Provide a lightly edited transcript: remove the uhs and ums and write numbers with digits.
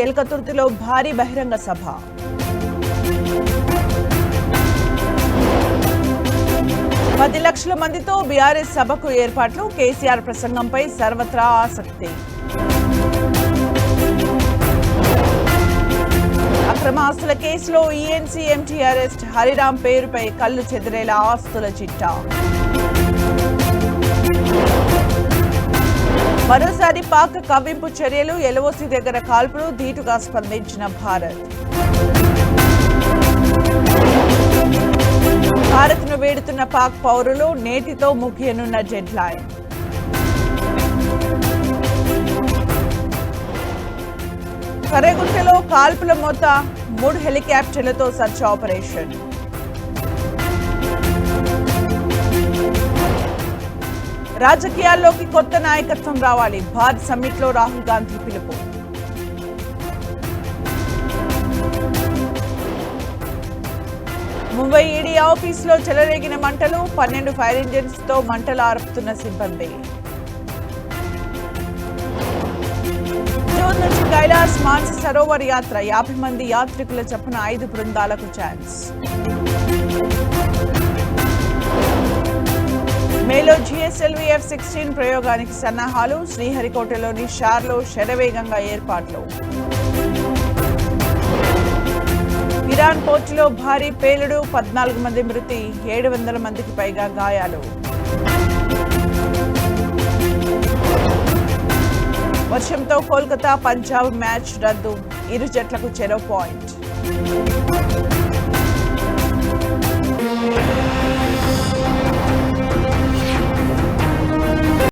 ఎల్కతుర్తిలో భారీ బహిరంగ సభ. పది లక్షల మందితో బీఆర్ఎస్ సభకు ఏర్పాట్లు. కేసీఆర్ ప్రసంగంపై సర్వత్రా ఆసక్తి. అక్రమ ఆస్తుల కేసులో ఈఎన్సీ ఎంటీ అరెస్ట్. హరిరామ్ పేరుపై కళ్లు చెదిరేలా ఆస్తుల చిట్టా. మరోసారి పాక్ కవ్వింపు చర్యలు. ఎల్ఓసీ దగ్గర కాల్పులు. ధీటుగా స్పందించిన భారత్. భారత్ను వేడుతున్న పాక్ పౌరులు. నేటితో ముగియనున్న డెడ్ లైన్. కరేగుంటలో కాల్పుల మోత. 3 హెలికాప్టర్లతో సర్చ్ ఆపరేషన్. రాజకీయాల్లోకి కొత్త నాయకత్వం రావాలి. భారత్ సమ్మిట్ లో రాహుల్ గాంధీ పిలుపు. ముంబై ఈడీ ఆఫీసులో చెలరేగిన మంటలు. 12 ఫైర్ ఇంజిన్స్ తో మంటలు ఆర్పుతున్న సిబ్బంది. జూన్ నుంచి కైలాస్ మానస సరోవర్ యాత్ర. 50 మంది యాత్రికుల చొప్పున 5 బృందాలకు ఛాన్స్. మేలో జిఎస్ఎల్వి F-16 ప్రయోగానికి సన్నాహాలు. శ్రీహరికోటలోని షార్లో శరవేగంగా ఏర్పాట్లు. ఇరాన్ పోర్టులో భారీ పేలుడు. 14 మంది మృతి. 700 మందికి పైగా గాయాలు. వర్షంతో కోల్కతా పంజాబ్ మ్యాచ్ రద్దు. ఇరు జట్లకు చెరో పాయింట్.